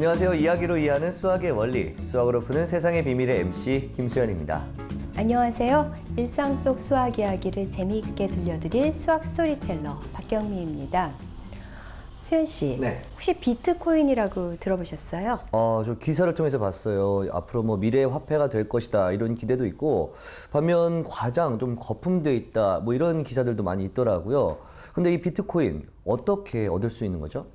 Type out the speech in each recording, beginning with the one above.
안녕하세요. 이야기로 이해하는 수학의 원리, 수학으로 푸는 세상의 비밀의 MC 김수현입니다. 안녕하세요. 일상 속 수학 이야기를 재미있게 들려드릴 수학 스토리텔러 박경미입니다. 수현 씨, 네. 혹시 비트코인이라고 들어보셨어요? 저 기사를 통해서 봤어요. 앞으로 뭐 미래의 화폐가 될 것이다 이런 기대도 있고, 반면 과장 좀 거품돼 있다 뭐 이런 기사들도 많이 있더라고요. 근데 이 비트코인 어떻게 얻을 수 있는 거죠?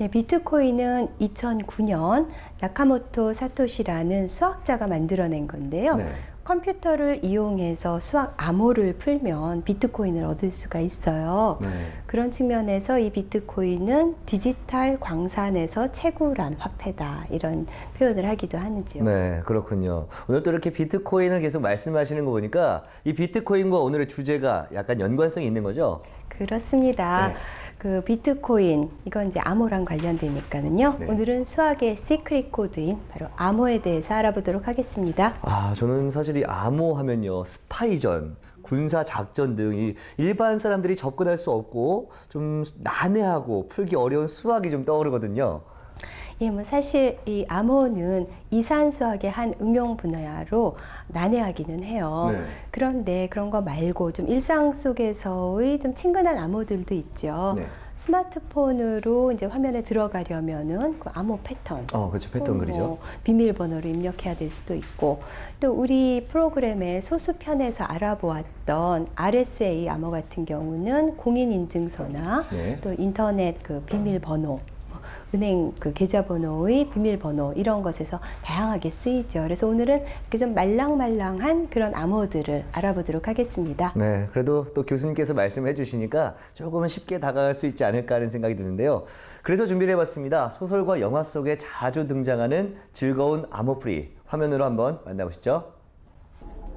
예, 비트코인은 2009년 나카모토 사토시라는 수학자가 만들어낸 건데요. 네. 컴퓨터를 이용해서 수학 암호를 풀면 비트코인을 얻을 수가 있어요. 네. 그런 측면에서 이 비트코인은 디지털 광산에서 채굴한 화폐다, 이런 표현을 하기도 하죠. 네, 그렇군요. 오늘 또 이렇게 비트코인을 계속 말씀하시는 거 보니까 이 비트코인과 오늘의 주제가 약간 연관성이 있는 거죠? 그렇습니다. 네. 그 비트코인, 이건 이제 암호랑 관련되니까는요. 네. 오늘은 수학의 시크릿 코드인 바로 암호에 대해서 알아보도록 하겠습니다. 저는 사실 이 암호 하면요, 스파이전, 군사 작전 등 이 일반 사람들이 접근할 수 없고 좀 난해하고 풀기 어려운 수학이 좀 떠오르거든요. 예, 뭐 사실 이 암호는 이산 수학의 한 응용 분야로 난해하기는 해요. 네. 그런데 그런 거 말고 좀 일상 속에서의 좀 친근한 암호들도 있죠. 네. 스마트폰으로 이제 화면에 들어가려면은 그 암호 패턴. 그렇죠. 패턴 그리죠. 뭐 비밀번호를 입력해야 될 수도 있고, 또 우리 프로그램의 소수편에서 알아보았던 RSA 암호 같은 경우는 공인인증서나 네. 또 인터넷 그 비밀번호, 은행 그 계좌번호의 비밀번호, 이런 것에서 다양하게 쓰이죠. 그래서 오늘은 이렇게 좀 말랑말랑한 그런 암호들을 알아보도록 하겠습니다. 네, 그래도 또 교수님께서 말씀해 주시니까 조금은 쉽게 다가갈 수 있지 않을까 하는 생각이 드는데요. 그래서 준비를 해봤습니다. 소설과 영화 속에 자주 등장하는 즐거운 암호풀이 화면으로 한번 만나보시죠.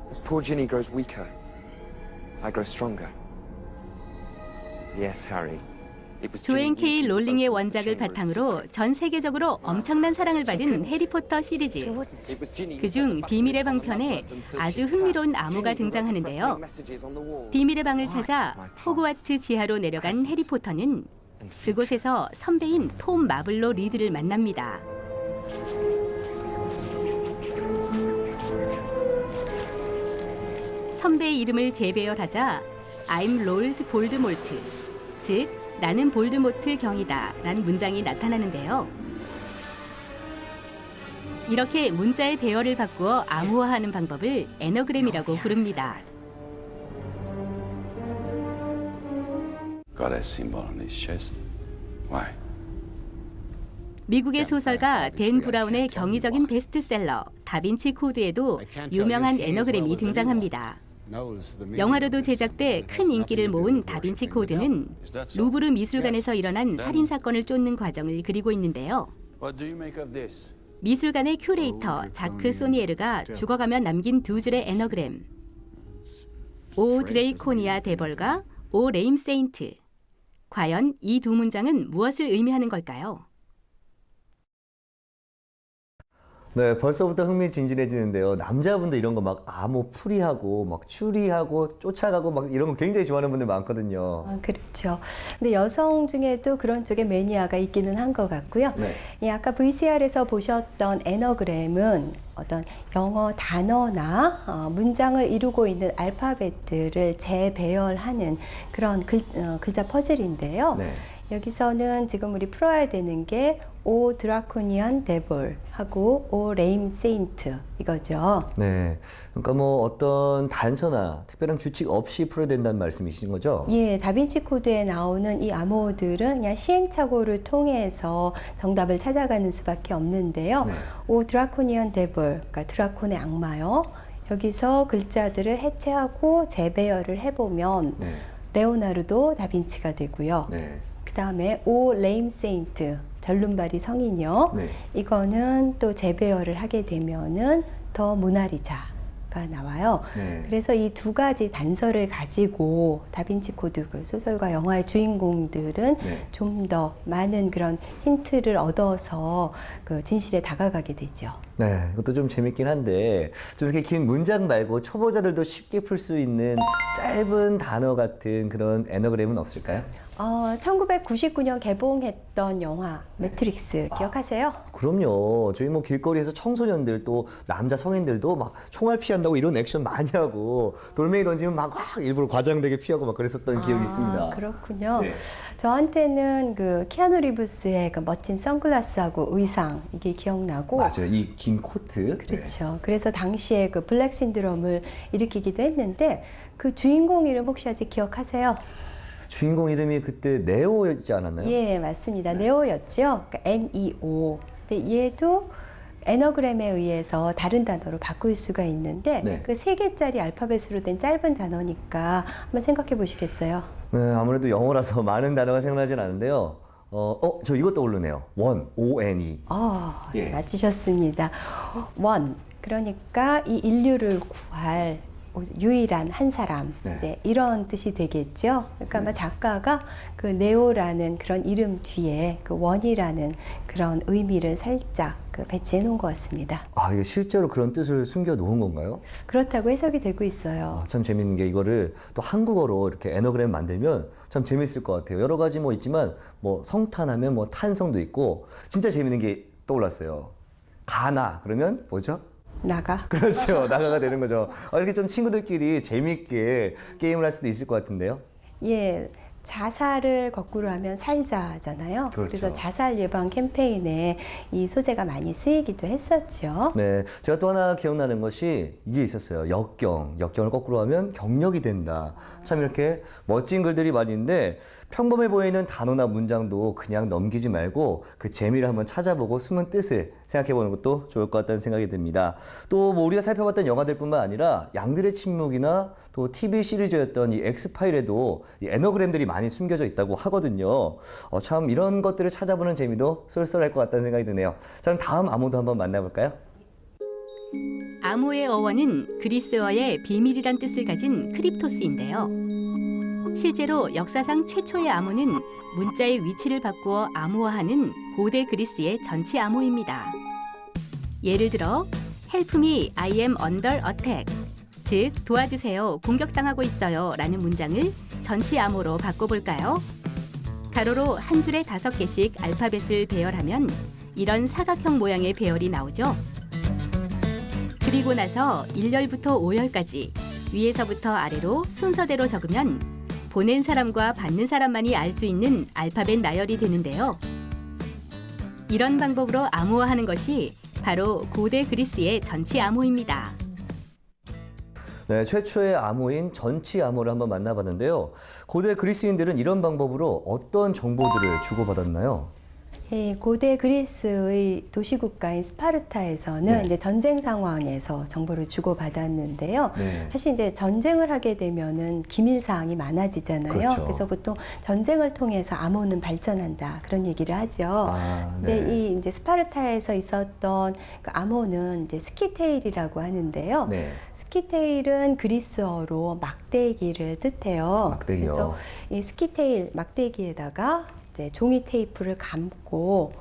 As poor Ginny grows weaker, I grow stronger. Yes, Harry. 조앤 K. 롤링의 원작을 바탕으로 전 세계적으로 엄청난 사랑을 받은 해리포터 시리즈. 그중 비밀의 방편에 아주 흥미로운 암호가 등장하는데요. 비밀의 방을 찾아 호그와트 지하로 내려간 해리포터는 그곳에서 선배인 톰 마블로 리드를 만납니다. 선배의 이름을 재배열하자 I'm Lord Voldemort, 즉 나는 볼드모트 경이다 라는 문장이 나타나는데요. 이렇게 문자의 배열을 바꾸어 암호화하는 방법을 애너그램이라고 부릅니다. Got a symbol on his chest. Why? 미국의 소설가 댄 브라운의 경이적인 베스트셀러 다빈치 코드에도 유명한 애너그램이 등장합니다. 영화로도 제작돼 큰 인기를 모은 다빈치 코드는 루브르 미술관에서 일어난 살인 사건을 쫓는 과정을 그리고 있는데요. What do you make of this? 미술관의 큐레이터 자크 소니에르가 죽어가며 남긴 두 줄의 애너그램. 오 드레이코니아 데벌과 오 레임 세인트. 과연 이 두 문장은 무엇을 의미하는 걸까요? 네, 벌써부터 흥미진진해지는데요. 남자분들 이런 거 막 암호 풀이하고 막 추리하고 쫓아가고 막 이런 거 굉장히 좋아하는 분들 많거든요. 그렇죠. 근데 여성 중에도 그런 쪽에 매니아가 있기는 한 것 같고요. 네. 예, 아까 VCR에서 보셨던 애너그램은 어떤 영어 단어나 문장을 이루고 있는 알파벳들을 재배열하는 그런 글자 퍼즐인데요. 네. 여기서는 지금 우리 풀어야 되는 게 오 드라코니안 데볼하고 오 레임 세인트, 이거죠. 네. 그러니까 뭐 어떤 단서나 특별한 규칙 없이 풀어야 된다는 말씀이신 거죠? 예, 다빈치 코드에 나오는 이 암호들은 그냥 시행착오를 통해서 정답을 찾아가는 수밖에 없는데요. 네. 오 드라코니안 데볼, 그러니까 드라콘의 악마요. 여기서 글자들을 해체하고 재배열을 해보면 네. 레오나르도 다빈치가 되고요. 네. 그 다음에 오 레임 세인트, 절름발이 성인이요. 네. 이거는 또 재배열을 하게 되면은 더 모나리자가 나와요. 네. 그래서 이 두 가지 단서를 가지고 다빈치 코드 그 소설과 영화의 주인공들은 네. 좀 더 많은 그런 힌트를 얻어서 그 진실에 다가가게 되죠. 네, 이것도 좀 재밌긴 한데 좀 이렇게 긴 문장 말고 초보자들도 쉽게 풀 수 있는 짧은 단어 같은 그런 애너그램은 없을까요? 1999년 개봉했던 영화 매트릭스 기억하세요? 그럼요. 저희 뭐 길거리에서 청소년들 또 남자 성인들도 막 총알 피한다고 이런 액션 많이 하고 돌멩이 던지면 막 일부러 과장되게 피하고 막 그랬었던 기억이 있습니다. 그렇군요. 네. 저한테는 그 키아누 리브스의 그 멋진 선글라스하고 의상 이게 기억나고 맞아요. 이 긴 코트. 그렇죠. 그래서 당시에 그 블랙 신드롬을 일으키기도 했는데 그 주인공 이름 혹시 아직 기억하세요? 주인공 이름이 그때 네오였지 않았나요? 예, 맞습니다. 네오였죠. 그러니까 NEO. 근데 얘도 애너그램에 의해서 다른 단어로 바꿀 수가 있는데 네. 그 3개짜리 알파벳으로 된 짧은 단어니까 한번 생각해 보시겠어요? 네, 아무래도 영어라서 많은 단어가 생각나진 않은데요. 저 이것 떠오르네요. 원, O-N-E. 예. 맞추셨습니다. 원. 그러니까 이 인류를 구할 유일한 한 사람, 네. 이제 이런 뜻이 되겠죠. 그러니까 아마 작가가 그 네오라는 그런 이름 뒤에 그 원이라는 그런 의미를 살짝 그 배치해 놓은 것 같습니다. 아, 이게 실제로 그런 뜻을 숨겨 놓은 건가요? 그렇다고 해석이 되고 있어요. 참 재밌는 게 이거를 또 한국어로 이렇게 애너그램 만들면 참 재밌을 것 같아요. 여러 가지 뭐 있지만 뭐 성탄하면 뭐 탄성도 있고 진짜 재밌는 게 떠올랐어요. 가나 그러면 뭐죠? 나가. 그렇죠. 나가가 되는 거죠. 이렇게 좀 친구들끼리 재밌게 게임을 할 수도 있을 것 같은데요. 예. 자살을 거꾸로 하면 살자잖아요. 그렇죠. 그래서 자살 예방 캠페인에 이 소재가 많이 쓰이기도 했었죠. 네, 제가 또 하나 기억나는 것이 이게 있었어요. 역경을 거꾸로 하면 경력이 된다. 참 이렇게 멋진 글들이 많이 있는데 평범해 보이는 단어나 문장도 그냥 넘기지 말고 그 재미를 한번 찾아보고 숨은 뜻을 생각해 보는 것도 좋을 것 같다는 생각이 듭니다. 또 뭐 우리가 살펴봤던 영화들뿐만 아니라 양들의 침묵이나 또 TV 시리즈였던 이 엑스파일에도 이 애너그램들이 많이 숨겨져 있다고 하거든요. 참 이런 것들을 찾아보는 재미도 쏠쏠할 것 같다는 생각이 드네요. 자, 그럼 다음 암호도 한번 만나볼까요? 암호의 어원은 그리스어의 비밀이란 뜻을 가진 크립토스인데요. 실제로 역사상 최초의 암호는 문자의 위치를 바꾸어 암호화하는 고대 그리스의 전치 암호입니다. 예를 들어 Help me, I am under attack. 즉, 도와주세요, 공격당하고 있어요 라는 문장을 전치 암호로 바꿔볼까요? 가로로 한 줄에 5개씩 알파벳을 배열하면 이런 사각형 모양의 배열이 나오죠. 그리고 나서 1열부터 5열까지 위에서부터 아래로 순서대로 적으면 보낸 사람과 받는 사람만이 알 수 있는 알파벳 나열이 되는데요. 이런 방법으로 암호화하는 것이 바로 고대 그리스의 전치 암호입니다. 네, 최초의 암호인 전치 암호를 한번 만나봤는데요. 고대 그리스인들은 이런 방법으로 어떤 정보들을 주고받았나요? 예, 고대 그리스의 도시국가인 스파르타에서는 네. 이제 전쟁 상황에서 정보를 주고받았는데요. 네. 사실 이제 전쟁을 하게 되면은 기밀 사항이 많아지잖아요. 그렇죠. 그래서 보통 전쟁을 통해서 암호는 발전한다 그런 얘기를 하죠. 근데 네. 이 이제 스파르타에서 있었던 그 암호는 이제 스키테일이라고 하는데요. 네. 스키테일은 그리스어로 막대기를 뜻해요. 막대기요. 그래서 이 스키테일 막대기에다가 이제 종이 테이프를 감고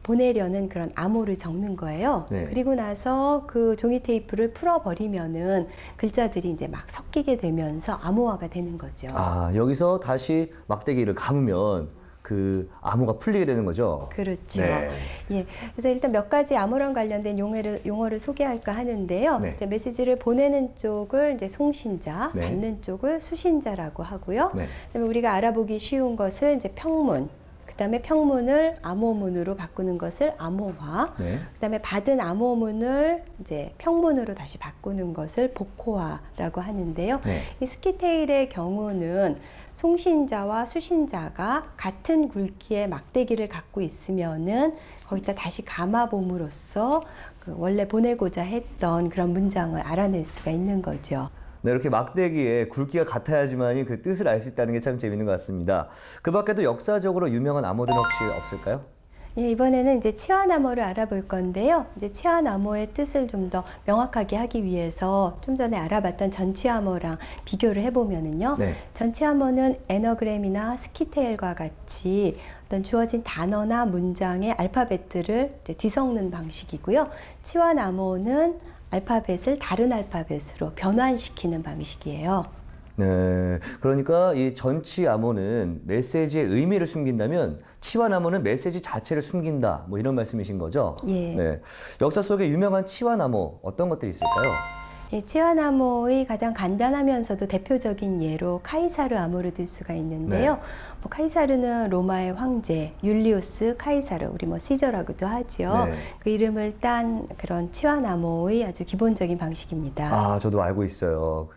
보내려는 그런 암호를 적는 거예요. 네. 그리고 나서 그 종이 테이프를 풀어버리면은 글자들이 이제 막 섞이게 되면서 암호화가 되는 거죠. 여기서 다시 막대기를 감으면 그 암호가 풀리게 되는 거죠. 그렇죠. 네. 예. 그래서 일단 몇 가지 암호랑 관련된 용어를 소개할까 하는데요. 네. 이제 메시지를 보내는 쪽을 이제 송신자, 네. 받는 쪽을 수신자라고 하고요. 네. 그다음에 우리가 알아보기 쉬운 것은 이제 평문. 그다음에 평문을 암호문으로 바꾸는 것을 암호화. 네. 그다음에 받은 암호문을 이제 평문으로 다시 바꾸는 것을 복호화라고 하는데요. 네. 이 스키테일의 경우는 송신자와 수신자가 같은 굵기의 막대기를 갖고 있으면은 거기다 다시 감아봄으로써 그 원래 보내고자 했던 그런 문장을 알아낼 수가 있는 거죠. 네, 이렇게 막대기에 굵기가 같아야지만이 그 뜻을 알 수 있다는 게 참 재밌는 것 같습니다. 그 밖에도 역사적으로 유명한 암호들은 혹시 없을까요? 예, 이번에는 이제 치환암호를 알아볼 건데요. 이제 치환암호의 뜻을 좀 더 명확하게 하기 위해서 좀 전에 알아봤던 전치암호랑 비교를 해보면은요. 네. 전치암호는 애너그램이나 스키테일과 같이 어떤 주어진 단어나 문장의 알파벳들을 이제 뒤섞는 방식이고요. 치환암호는 알파벳을 다른 알파벳으로 변환시키는 방식이에요. 네, 그러니까 이 전치 암호는 메시지의 의미를 숨긴다면 치환 암호는 메시지 자체를 숨긴다. 뭐 이런 말씀이신 거죠? 예. 네, 역사 속에 유명한 치환 암호 어떤 것들이 있을까요? 예, 치환 암호의 가장 간단하면서도 대표적인 예로 카이사르 암호를 들 수가 있는데요. 네. 뭐 카이사르는 로마의 황제 율리우스 카이사르, 우리 뭐 시저라고도 하죠. 네. 그 이름을 딴 그런 치환 암호의 아주 기본적인 방식입니다. 아, 저도 알고 있어요.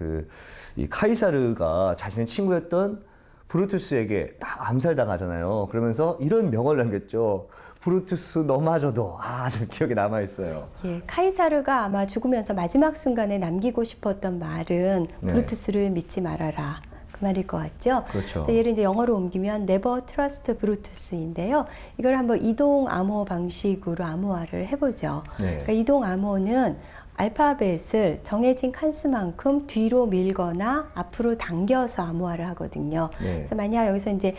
이 카이사르가 자신의 친구였던 브루투스에게 딱 암살당하잖아요. 그러면서 이런 명언을 남겼죠. 브루투스 너마저도. 아, 저 기억에 남아 있어요. 예, 카이사르가 아마 죽으면서 마지막 순간에 남기고 싶었던 말은 네. 브루투스를 믿지 말아라. 그 말일 것 같죠? 그렇죠. 그래서 얘를 이제 영어로 옮기면 Never Trust Brutus인데요. 이걸 한번 이동 암호 방식으로 암호화를 해보죠. 네. 그러니까 이동 암호는 알파벳을 정해진 칸수만큼 뒤로 밀거나 앞으로 당겨서 암호화를 하거든요. 네. 그래서 만약 여기서 이제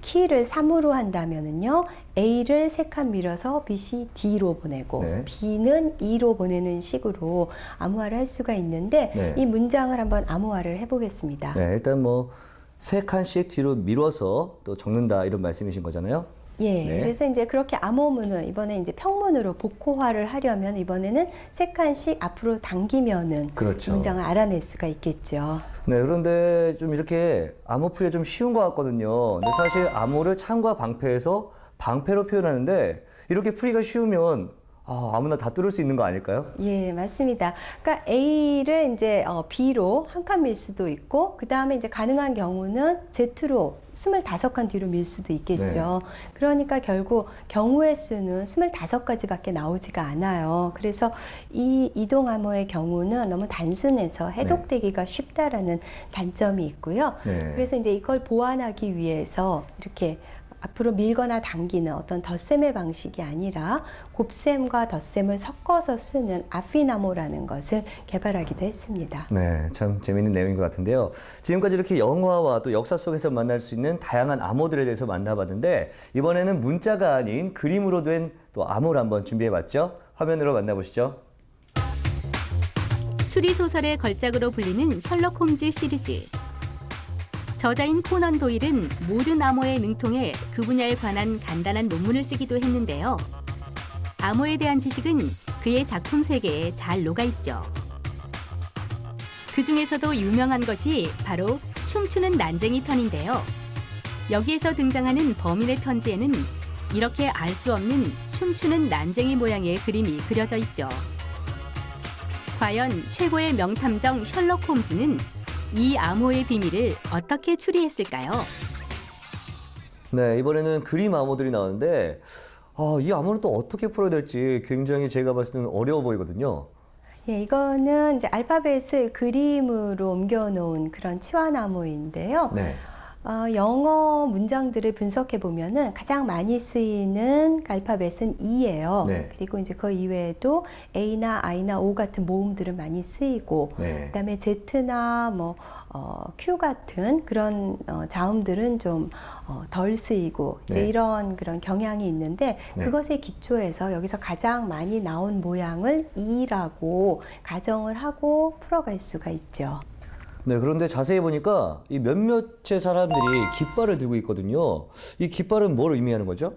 키를 3으로 한다면은요, A를 3칸 밀어서 B이 D로 보내고, 네. B는 E로 보내는 식으로 암호화를 할 수가 있는데, 네. 이 문장을 한번 암호화를 해보겠습니다. 네, 일단 뭐 3칸씩 뒤로 밀어서 또 적는다 이런 말씀이신 거잖아요. 예, 네. 그래서 이제 그렇게 암호문을 이번에 이제 평문으로 복호화를 하려면 이번에는 3칸씩 앞으로 당기면은 그렇죠. 문장을 알아낼 수가 있겠죠. 네, 그런데 좀 이렇게 암호풀이가 좀 쉬운 것 같거든요. 근데 사실 암호를 창과 방패에서 방패로 표현하는데 이렇게 풀이가 쉬우면 아무나 다 뚫을 수 있는 거 아닐까요? 예, 맞습니다. 그러니까 A를 이제 B로 한 칸 밀 수도 있고, 그 다음에 이제 가능한 경우는 Z로 25칸 뒤로 밀 수도 있겠죠. 그러니까 결국 경우의 수는 25가지밖에 나오지가 않아요. 그래서 이 이동 암호의 경우는 너무 단순해서 해독되기가 쉽다라는 단점이 있고요. 네. 그래서 이제 이걸 보완하기 위해서 이렇게 앞으로 밀거나 당기는 어떤 덧셈의 방식이 아니라 곱셈과 덧셈을 섞어서 쓰는 아피나모라는 것을 개발하기도 했습니다. 네, 참 재미있는 내용인 것 같은데요. 지금까지 이렇게 영화와 또 역사 속에서 만날 수 있는 다양한 암호들에 대해서 만나봤는데 이번에는 문자가 아닌 그림으로 된 또 암호를 한번 준비해봤죠. 화면으로 만나보시죠. 추리소설의 걸작으로 불리는 셜록 홈즈 시리즈. 저자인 코넌 도일은 모든 암호에 능통해 그 분야에 관한 간단한 논문을 쓰기도 했는데요. 암호에 대한 지식은 그의 작품 세계에 잘 녹아있죠. 그 중에서도 유명한 것이 바로 춤추는 난쟁이 편인데요. 여기에서 등장하는 범인의 편지에는 이렇게 알 수 없는 춤추는 난쟁이 모양의 그림이 그려져 있죠. 과연 최고의 명탐정 셜록 홈즈는 이 암호의 비밀을 어떻게 추리했을까요? 네, 이번에는 그림 암호들이 나오는데 이 암호는 또 어떻게 풀어야 될지 굉장히 제가 봤을 때는 어려워 보이거든요. 예, 이거는 이제 알파벳을 그림으로 옮겨놓은 그런 치환 암호인데요. 네. 영어 문장들을 분석해 보면은 가장 많이 쓰이는 알파벳은 E예요. 네. 그리고 이제 그 이외에도 A나 I나 O 같은 모음들은 많이 쓰이고, 네. 그다음에 Z나 뭐 Q 같은 그런 자음들은 좀 덜 쓰이고 이제 네. 이런 그런 경향이 있는데 네. 그것에 기초해서 여기서 가장 많이 나온 모양을 E라고 가정을 하고 풀어갈 수가 있죠. 네, 그런데 자세히 보니까 이 몇몇의 사람들이 깃발을 들고 있거든요. 이 깃발은 뭘 의미하는 거죠?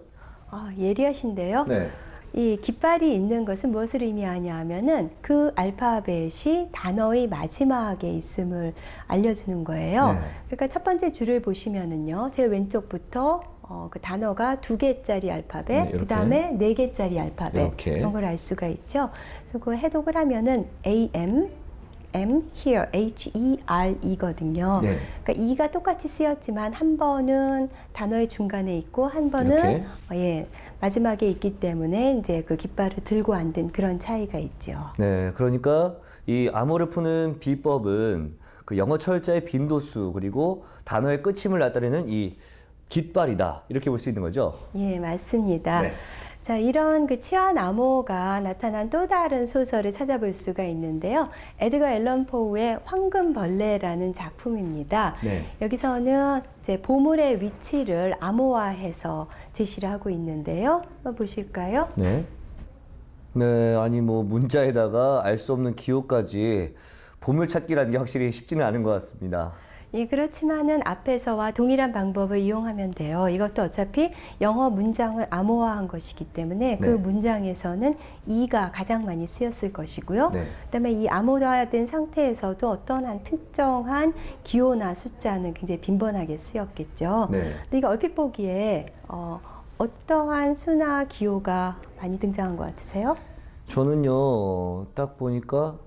예리하신데요. 네. 이 깃발이 있는 것은 무엇을 의미하냐 하면은 그 알파벳이 단어의 마지막에 있음을 알려주는 거예요. 네. 그러니까 첫 번째 줄을 보시면은요, 제일 왼쪽부터 그 단어가 2개짜리 알파벳, 네, 이렇게. 그 다음에 4개짜리 알파벳, 이렇게. 이런 걸 알 수가 있죠. 그래서 그걸 해독을 하면은 AM, M, here, H-E-R-E거든요. 네. 그러니까 E가 똑같이 쓰였지만 한 번은 단어의 중간에 있고 한 번은 이렇게? 마지막에 있기 때문에 이제 그 깃발을 들고 앉은 그런 차이가 있죠. 네, 그러니까 이 암호를 푸는 비법은 그 영어 철자의 빈도수 그리고 단어의 끝임을 나타내는 이 깃발이다 이렇게 볼 수 있는 거죠. 예, 맞습니다. 네. 자, 이런 그 치환 암호가 나타난 또 다른 소설을 찾아볼 수가 있는데요. 에드거 앨런 포우의 황금벌레라는 작품입니다. 네. 여기서는 이제 보물의 위치를 암호화해서 제시를 하고 있는데요. 한번 보실까요? 네. 네, 아니 뭐 문자에다가 알 수 없는 기호까지 보물 찾기라는 게 확실히 쉽지는 않은 것 같습니다. 예, 그렇지만은 앞에서와 동일한 방법을 이용하면 돼요. 이것도 어차피 영어 문장을 암호화한 것이기 때문에 그 네. 문장에서는 이가 가장 많이 쓰였을 것이고요. 네. 그다음에 이 암호화된 상태에서도 어떤 한 특정한 기호나 숫자는 굉장히 빈번하게 쓰였겠죠. 네. 근데 이거 얼핏 보기에 어떠한 수나 기호가 많이 등장한 것 같으세요? 저는요, 딱 보니까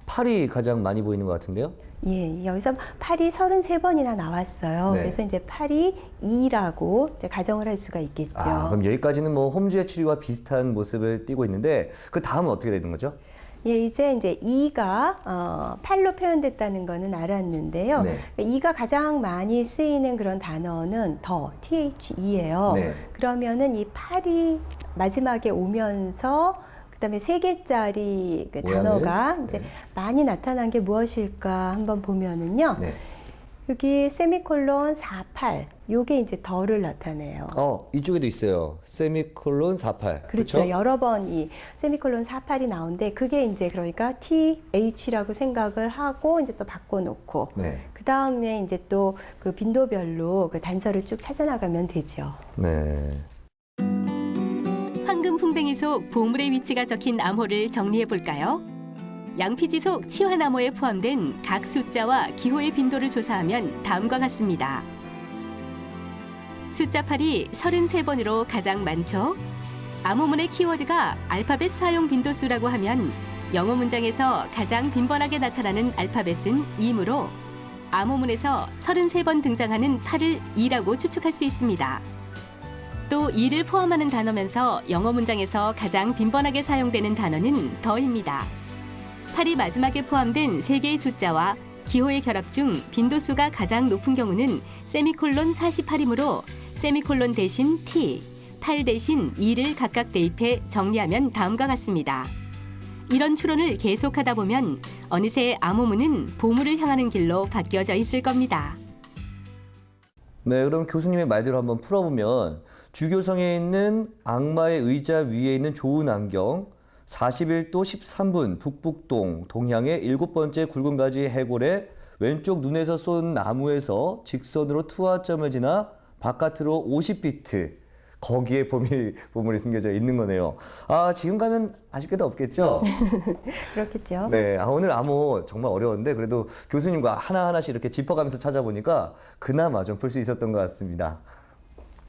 8이 가장 많이 보이는 것 같은데요. 예, 여기서 8이 33번이나 나왔어요. 네. 그래서 이제 8이 2라고 이제 가정을 할 수가 있겠죠. 아, 그럼 여기까지는 뭐 홈즈의 추리와 비슷한 모습을 띠고 있는데 그 다음은 어떻게 되는 거죠? 예, 이제 2가 8로 표현됐다는 거는 알았는데요. 네. 2가 가장 많이 쓰이는 그런 단어는 더, THE예요. 네. 그러면은 이 8이 마지막에 오면서 그다음에 3개짜리 그 모양을? 단어가 이제 네. 많이 나타난 게 무엇일까 한번 보면은요. 네. 여기 세미콜론 48, 요게 이제 더를 나타내요. 이쪽에도 있어요. 세미콜론 48. 그렇죠. 여러 번 이 세미콜론 48이 나오는데 그게 이제 그러니까 TH라고 생각을 하고 이제 또 바꿔놓고 네. 그 다음에 이제 또 그 빈도별로 그 단서를 쭉 찾아나가면 되죠. 네. 황금 풍뎅이 속 보물의 위치가 적힌 암호를 정리해 볼까요? 양피지 속 치환암호에 포함된 각 숫자와 기호의 빈도를 조사하면 다음과 같습니다. 숫자 8이 33번으로 가장 많죠. 암호문의 키워드가 알파벳 사용 빈도수라고 하면 영어 문장에서 가장 빈번하게 나타나는 알파벳은 2이므로 암호문에서 33번 등장하는 8을 2라고 추측할 수 있습니다. 또 2를 포함하는 단어면서 영어 문장에서 가장 빈번하게 사용되는 단어는 더입니다. 8이 마지막에 포함된 3개의 숫자와 기호의 결합 중 빈도수가 가장 높은 경우는 세미콜론 48이므로 세미콜론 대신 T, 8 대신 2를 각각 대입해 정리하면 다음과 같습니다. 이런 추론을 계속하다 보면 어느새 암호문은 보물을 향하는 길로 바뀌어져 있을 겁니다. 네, 그럼 교수님의 말대로 한번 풀어보면 주교성에 있는 악마의 의자 위에 있는 좋은 안경, 41도 13분 북북동 동향의 7번째 굵은 가지 해골의 왼쪽 눈에서 쏜 나무에서 직선으로 투하점을 지나 바깥으로 50피트 거기에 보물이 숨겨져 있는 거네요. 아, 지금 가면 아쉽게도 없겠죠? 그렇겠죠. 네, 오늘 암호 정말 어려웠는데 그래도 교수님과 하나하나씩 이렇게 짚어가면서 찾아보니까 그나마 좀 풀 수 있었던 것 같습니다.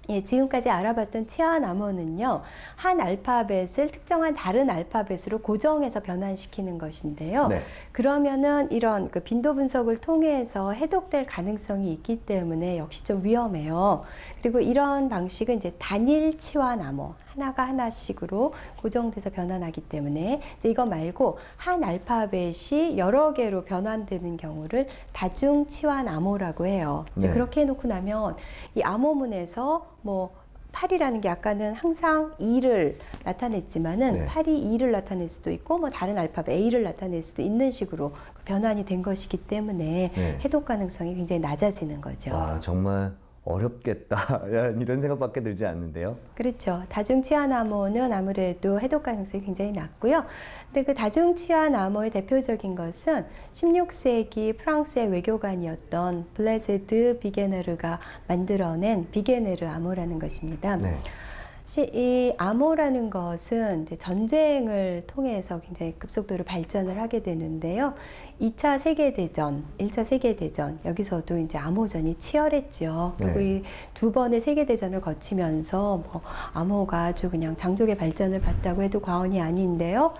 예, 지금까지 알아봤던 치환 암호는요, 한 알파벳을 특정한 다른 알파벳으로 고정해서 변환시키는 것인데요. 네. 그러면은 이런 그 빈도 분석을 통해서 해독될 가능성이 있기 때문에 역시 좀 위험해요. 그리고 이런 방식은 이제 단일 치환 암호, 하나가 하나씩으로 고정돼서 변환하기 때문에 이제 이거 말고 한 알파벳이 여러 개로 변환되는 경우를 다중 치환 암호라고 해요. 이제 네. 그렇게 해놓고 나면 이 암호문에서 뭐 8이라는 게 아까는 항상 2를 나타냈지만은 네. 8이 2를 나타낼 수도 있고 뭐 다른 알파벳 A를 나타낼 수도 있는 식으로 변환이 된 것이기 때문에 네. 해독 가능성이 굉장히 낮아지는 거죠. 와, 정말 어렵겠다 이런 생각밖에 들지 않는데요. 그렇죠. 다중치환 암호는 아무래도 해독 가능성이 굉장히 낮고요. 근데 그 다중치환 암호의 대표적인 것은 16세기 프랑스의 외교관이었던 블레즈드 비게네르가 만들어낸 비게네르 암호라는 것입니다. 네. 이 암호라는 것은 이제 전쟁을 통해서 굉장히 급속도로 발전을 하게 되는데요. 2차 세계대전, 1차 세계대전, 여기서도 이제 암호전이 치열했죠. 그리고 네. 이 두 번의 세계대전을 거치면서 뭐 암호가 아주 그냥 장족의 발전을 봤다고 해도 과언이 아닌데요.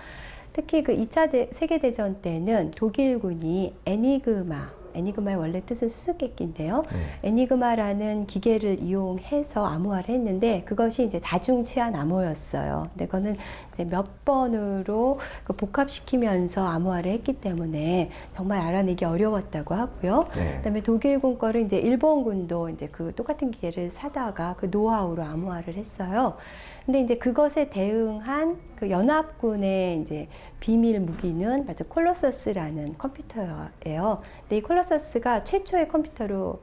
특히 그 2차 세계대전 때는 독일군이 애니그마의 원래 뜻은 수수께끼인데요. 네. 애니그마라는 기계를 이용해서 암호화를 했는데 그것이 이제 다중치환 암호였어요. 근데 그거는 이제 몇 번으로 그 복합시키면서 암호화를 했기 때문에 정말 알아내기 어려웠다고 하고요. 네. 그다음에 독일군 거를 이제 일본군도 이제 그 똑같은 기계를 사다가 그 노하우로 암호화를 했어요. 근데 이제 그것에 대응한 그 연합군의 이제 비밀 무기는 맞아 콜로서스라는 컴퓨터예요. 근데 이 콜로서스가 최초의 컴퓨터로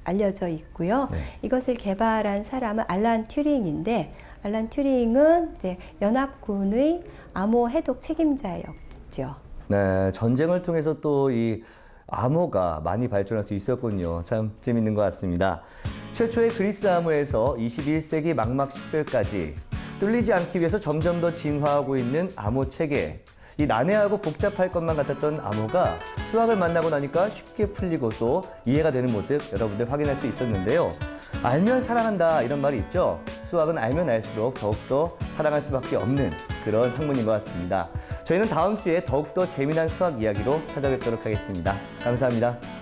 알려져 있고요. 네. 이것을 개발한 사람은 알란 튜링인데 알란 튜링은 이제 연합군의 암호 해독 책임자였죠. 네, 전쟁을 통해서 또 이 암호가 많이 발전할 수 있었군요. 참 재밌는 것 같습니다. 최초의 그리스 암호에서 21세기 망막 식별까지 뚫리지 않기 위해서 점점 더 진화하고 있는 암호 체계. 이 난해하고 복잡할 것만 같았던 암호가 수학을 만나고 나니까 쉽게 풀리고 또 이해가 되는 모습 여러분들 확인할 수 있었는데요. 알면 사랑한다 이런 말이 있죠. 수학은 알면 알수록 더욱더 사랑할 수밖에 없는 그런 학문인 것 같습니다. 저희는 다음 주에 더욱더 재미난 수학 이야기로 찾아뵙도록 하겠습니다. 감사합니다.